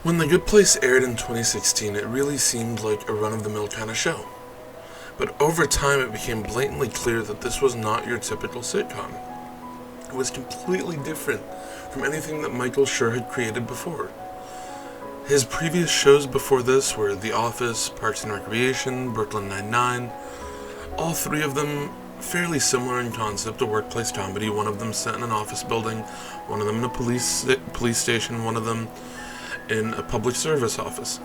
When The Good Place aired in 2016, it really seemed like a run-of-the-mill kind of show. But over time, it became blatantly clear that this was not your typical sitcom. It was completely different from anything that Michael Schur had created before. His previous shows before this were The Office, Parks and Recreation, Brooklyn Nine-Nine, all three of them fairly similar in concept, a workplace comedy, one of them set in an office building, one of them in a police station, one of them in a public service office.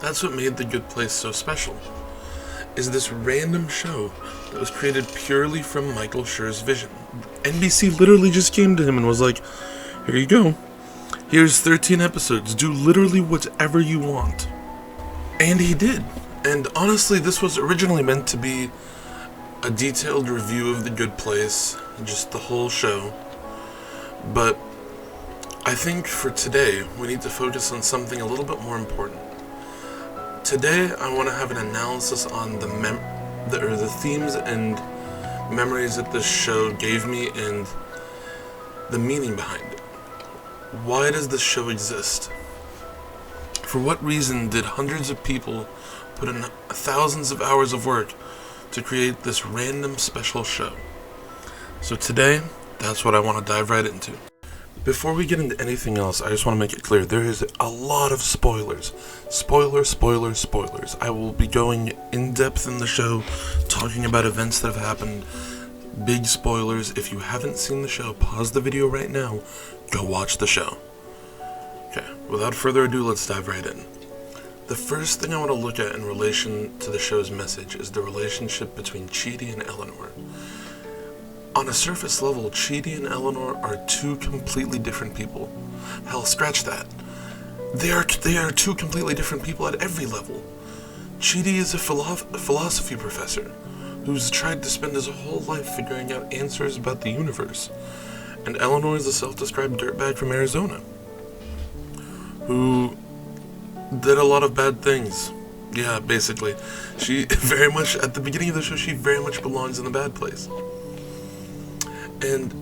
That's what made The Good Place so special, is this random show that was created purely from Michael Schur's vision. NBC literally just came to him and was like, here you go. Here's 13 episodes. Do literally whatever you want. And he did. And honestly, this was originally meant to be a detailed review of The Good Place, just the whole show. But I think for today, we need to focus on something a little bit more important. Today, I want to have an analysis on the themes and memories that this show gave me and the meaning behind it. Why does this show exist? For what reason did hundreds of people put in thousands of hours of work to create this random special show? So today, that's what I want to dive right into. Before we get into anything else, I just want to make it clear, there is a lot of spoilers. Spoilers. I will be going in depth in the show, talking about events that have happened. Big spoilers. If you haven't seen the show, pause the video right now. Go watch the show. Okay, without further ado, let's dive right in. The first thing I want to look at in relation to the show's message is the relationship between Chidi and Eleanor. On a surface level, Chidi and Eleanor are two completely different people. Hell, scratch that. They are two completely different people at every level. Chidi is a philosophy professor who's tried to spend his whole life figuring out answers about the universe. And Eleanor is a self-described dirtbag from Arizona who did a lot of bad things. Yeah, basically. She very much, at the beginning of the show, she very much belongs in the bad place. And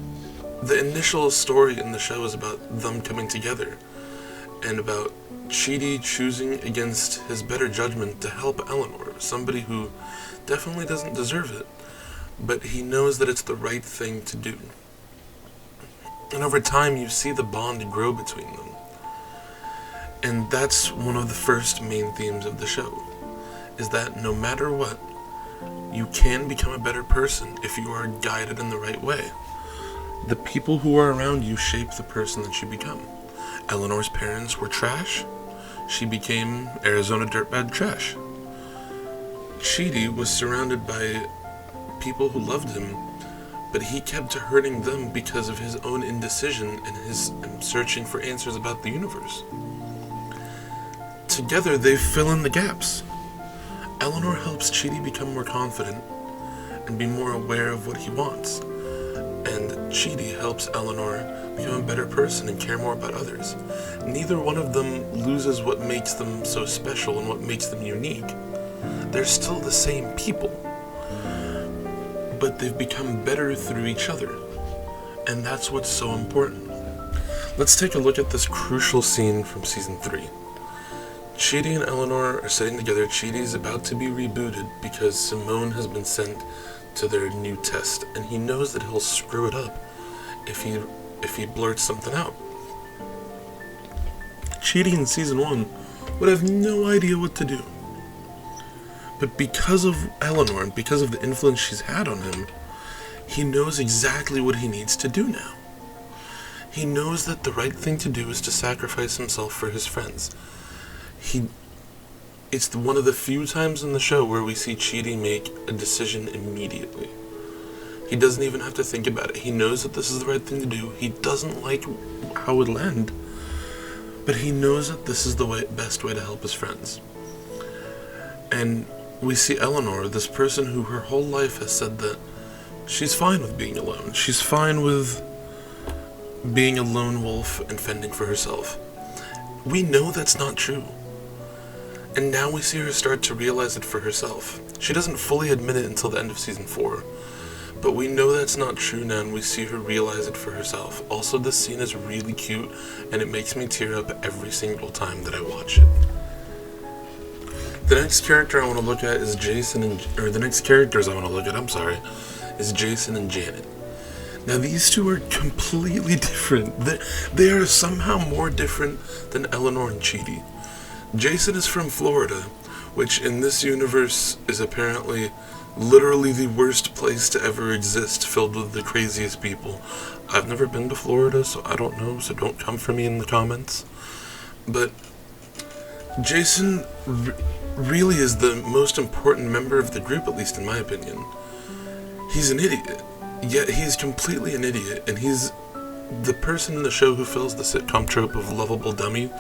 the initial story in the show is about them coming together and about Chidi choosing against his better judgment to help Eleanor, somebody who definitely doesn't deserve it, but he knows that it's the right thing to do. And over time, you see the bond grow between them. And that's one of the first main themes of the show, is that no matter what, you can become a better person if you are guided in the right way. The people who are around you shape the person that you become. Eleanor's parents were trash. She became Arizona dirtbag trash. Chidi was surrounded by people who loved him, but he kept hurting them because of his own indecision and his searching for answers about the universe. Together, they fill in the gaps. Eleanor helps Chidi become more confident and be more aware of what he wants. And Chidi helps Eleanor become a better person and care more about others. Neither one of them loses what makes them so special and what makes them unique. They're still the same people, but they've become better through each other. And that's what's so important. Let's take a look at this crucial scene from season 3. Chidi and Eleanor are sitting together. Chidi's about to be rebooted because Simone has been sent to their new test, and he knows that he'll screw it up if he blurts something out. Chidi in season 1 would have no idea what to do. But because of Eleanor and because of the influence she's had on him, he knows exactly what he needs to do now. He knows that the right thing to do is to sacrifice himself for his friends. It's one of the few times in the show where we see Chidi make a decision immediately. He doesn't even have to think about it. He knows that this is the right thing to do. He doesn't like how it'll end, but he knows that this is the best way to help his friends. And we see Eleanor, this person who her whole life has said that she's fine with being alone. She's fine with being a lone wolf and fending for herself. We know that's not true. And now we see her start to realize it for herself. She doesn't fully admit it until the end of season 4, But we know that's not true now, and we see her realize it for herself. Also, this scene is really cute, and it makes me tear up every single time that I watch it. The next character I want to look at is the next characters I want to look at, is Jason and Janet. Now, these two are completely different. They are somehow more different than Eleanor and Chidi. Jason is from Florida, which in this universe is apparently literally the worst place to ever exist, filled with the craziest people. I've never been to Florida, so I don't know, so don't come for me in the comments. But Jason really is the most important member of the group, at least in my opinion. He's an idiot. Yet he's completely an idiot, and he's the person in the show who fills the sitcom trope of lovable dummy,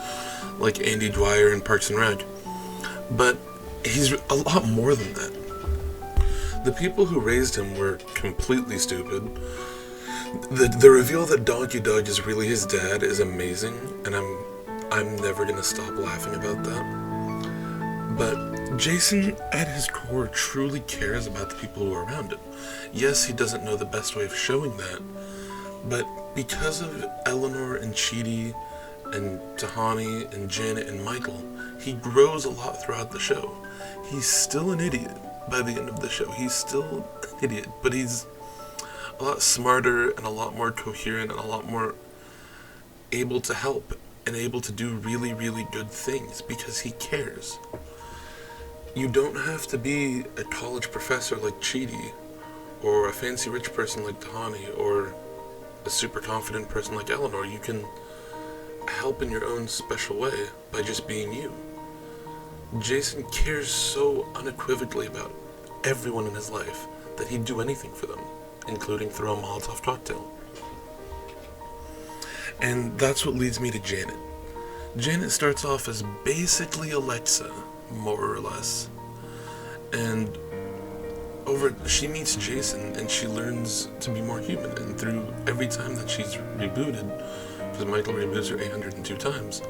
like Andy Dwyer in Parks and Rec. But he's a lot more than that. The people who raised him were completely stupid. The reveal that Donkey Dog is really his dad is amazing, and I'm never gonna stop laughing about that. But Jason, at his core, truly cares about the people who are around him. Yes, he doesn't know the best way of showing that, but because of Eleanor and Chidi and Tahani and Janet and Michael, he grows a lot throughout the show. He's still an idiot by the end of the show. He's still an idiot, but he's a lot smarter and a lot more coherent and a lot more able to help and able to do really, really good things because he cares. You don't have to be a college professor like Chidi, or a fancy rich person like Tahani, or a super confident person like Eleanor. You can help in your own special way by just being you. Jason cares so unequivocally about everyone in his life that he'd do anything for them, including throw a Molotov cocktail. And that's what leads me to Janet. Janet starts off as basically Alexa, more or less. And she meets Jason and she learns to be more human, and through every time that she's rebooted, because Michael reboots her 802 times,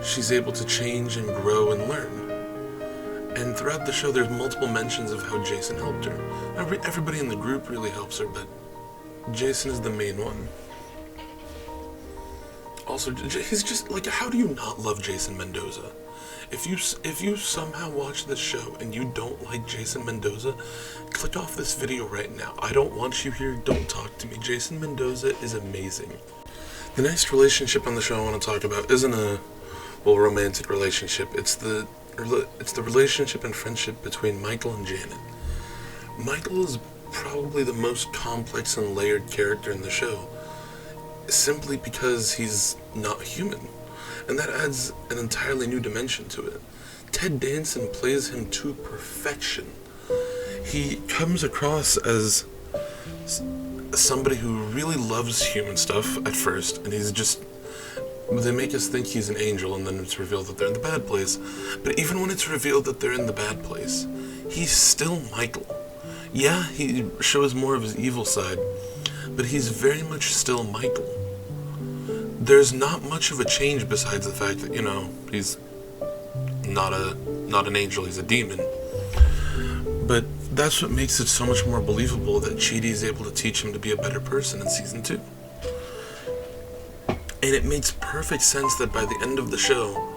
she's able to change and grow and learn. And throughout the show there's multiple mentions of how Jason helped her. Everybody in the group really helps her, but Jason is the main one. Also, he's just like, how do you not love Jason Mendoza? If you somehow watch this show and you don't like Jason Mendoza, click off this video right now. I don't want you here. Don't talk to me. Jason Mendoza is amazing. The next relationship on the show I want to talk about isn't a romantic relationship. It's the relationship and friendship between Michael and Janet. Michael is probably the most complex and layered character in the show, simply because he's not human. And that adds an entirely new dimension to it. Ted Danson plays him to perfection. He comes across as somebody who really loves human stuff at first, and they make us think he's an angel, and then it's revealed that they're in the bad place. But even when it's revealed that they're in the bad place, he's still Michael. Yeah, he shows more of his evil side, but he's very much still Michael. There's not much of a change besides the fact that, he's not an angel, he's a demon. But that's what makes it so much more believable that Chidi is able to teach him to be a better person in season 2. And it makes perfect sense that by the end of the show,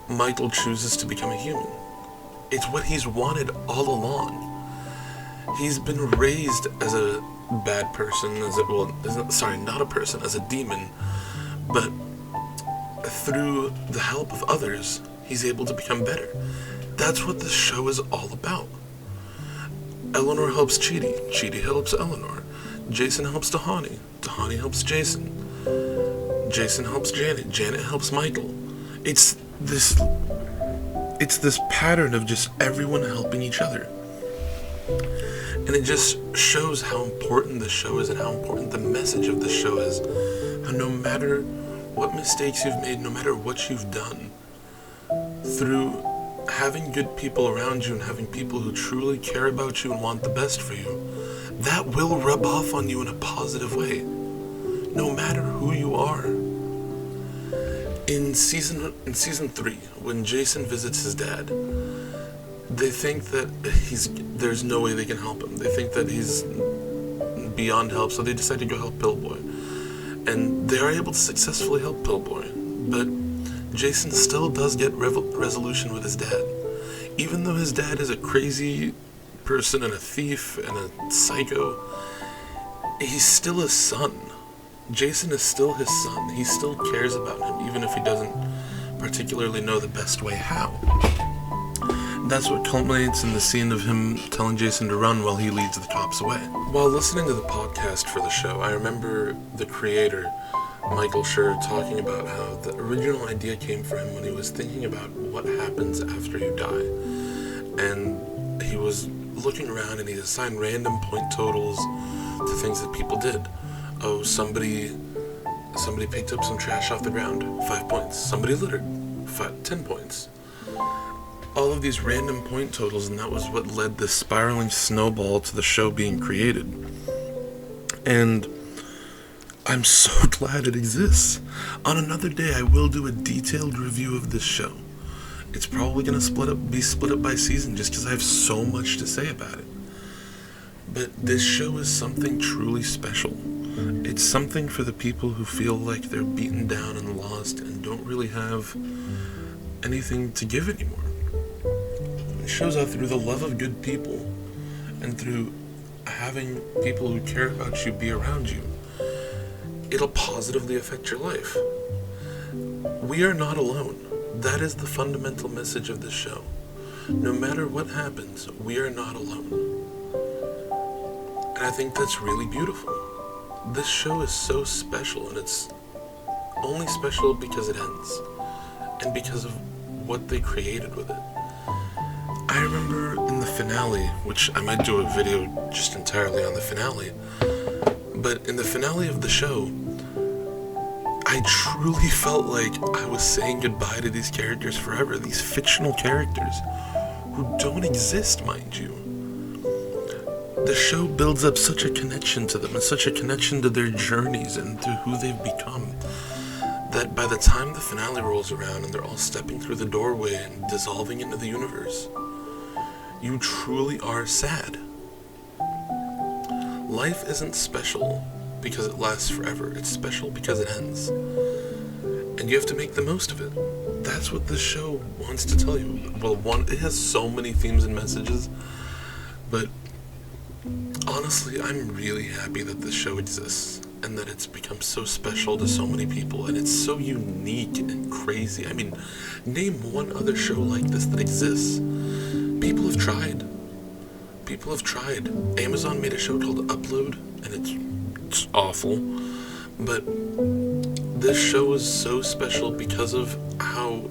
Michael chooses to become a human. It's what he's wanted all along. He's been raised as a bad person, as a demon, but through the help of others, he's able to become better. That's what this show is all about. Eleanor helps Chidi. Chidi helps Eleanor. Jason helps Tahani. Tahani helps Jason. Jason helps Janet. Janet helps Michael. It's this pattern of just everyone helping each other. And it just shows how important the show is and how important the message of the show is. And no matter what mistakes you've made, no matter what you've done, through having good people around you and having people who truly care about you and want the best for you, that will rub off on you in a positive way, no matter who you are. In season 3, when Jason visits his dad, they think that there's no way they can help him. They think that he's beyond help, so they decide to go help Pillboy. And they are able to successfully help Pillboy, but Jason still does get resolution with his dad. Even though his dad is a crazy person and a thief and a psycho, he's still his son. Jason is still his son. He still cares about him, even if he doesn't particularly know the best way how. That's what culminates in the scene of him telling Jason to run while he leads the cops away. While listening to the podcast for the show, I remember the creator, Michael Schur, talking about how the original idea came for him when he was thinking about what happens after you die. And he was looking around and he assigned random point totals to things that people did. Oh, somebody picked up some trash off the ground, 5 points. Somebody littered, 10 points. All of these random point totals, and that was what led this spiraling snowball to the show being created. And I'm so glad it exists. On another day, I will do a detailed review of this show. It's probably going to be split up by season just because I have so much to say about it. But this show is something truly special. It's something for the people who feel like they're beaten down and lost and don't really have anything to give anymore. It shows how through the love of good people and through having people who care about you be around you, it'll positively affect your life. We are not alone. That is the fundamental message of this show. No matter what happens, we are not alone. And I think that's really beautiful. This show is so special, and it's only special because it ends, and because of what they created with it. I remember in the finale, which I might do a video just entirely on the finale, but in the finale of the show, I truly felt like I was saying goodbye to these characters forever, these fictional characters who don't exist, mind you. The show builds up such a connection to them and such a connection to their journeys and to who they've become, that by the time the finale rolls around and they're all stepping through the doorway and dissolving into the universe, you truly are sad. Life isn't special because it lasts forever. It's special because it ends. And you have to make the most of it. That's what this show wants to tell you. Well, it has so many themes and messages, but honestly, I'm really happy that this show exists and that it's become so special to so many people, and it's so unique and crazy. I mean, name one other show like this that exists. People have tried. Amazon made a show called Upload, and it's awful. But this show is so special because of how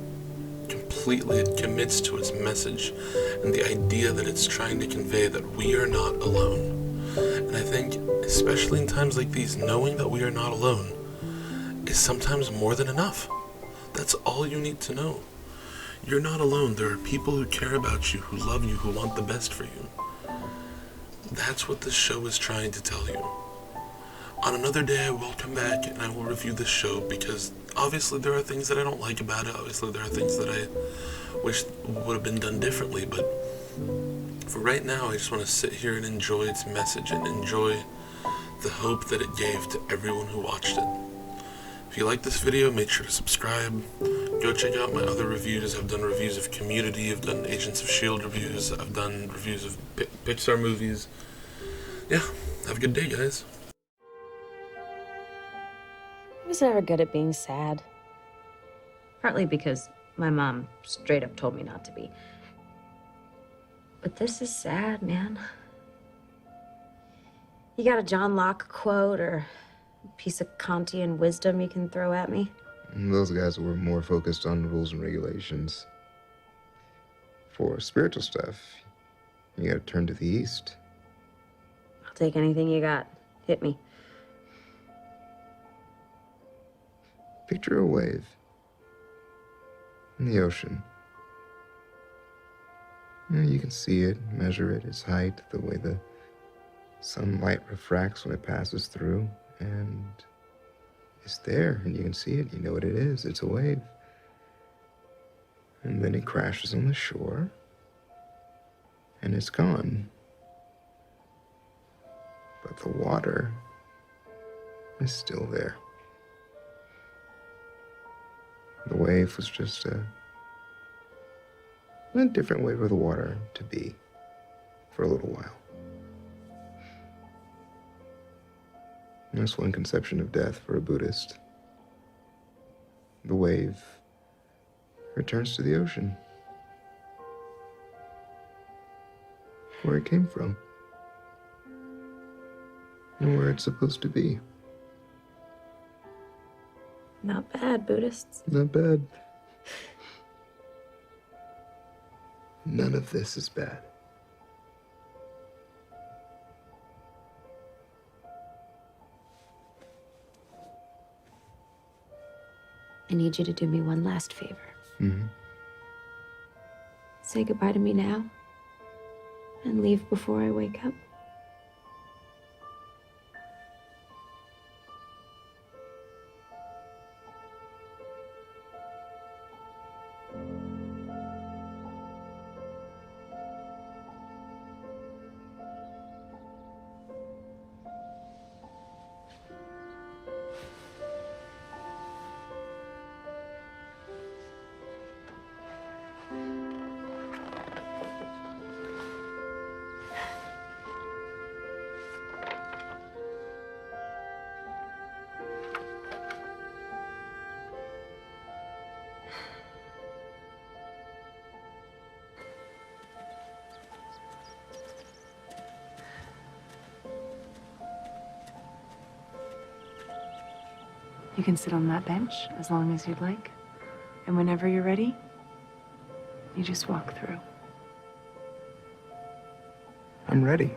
completely it commits to its message and the idea that it's trying to convey that we are not alone. And I think, especially in times like these, knowing that we are not alone is sometimes more than enough. That's all you need to know. You're not alone. There are people who care about you, who love you, who want the best for you. That's what this show is trying to tell you. On another day, I will come back and I will review this show, because obviously there are things that I don't like about it. Obviously there are things that I wish would have been done differently, but for right now, I just want to sit here and enjoy its message and enjoy the hope that it gave to everyone who watched it. If you like this video, make sure to subscribe. Go check out my other reviews. I've done reviews of Community, I've done Agents of S.H.I.E.L.D. reviews, I've done reviews of Pixar movies. Yeah, have a good day, guys. I was never good at being sad. Partly because my mom straight up told me not to be. But this is sad, man. You got a John Locke quote or a piece of Kantian wisdom you can throw at me? Those guys were more focused on rules and regulations. For spiritual stuff, you gotta turn to the east. I'll take anything you got. Hit me. Picture a wave in the ocean. You can see it, measure it, its height, the way the sunlight refracts when it passes through, and it's there, and you can see it. You know what it is. It's a wave. And then it crashes on the shore, and it's gone. But the water is still there. The wave was just a different way for the water to be for a little while. And that's one conception of death for a Buddhist. The wave returns to the ocean, where it came from, and where it's supposed to be. Not bad, Buddhists. Not bad. None of this is bad. I need you to do me one last favor. Mm-hmm. Say goodbye to me now, and leave before I wake up. You can sit on that bench as long as you'd like. And whenever you're ready, you just walk through. I'm ready.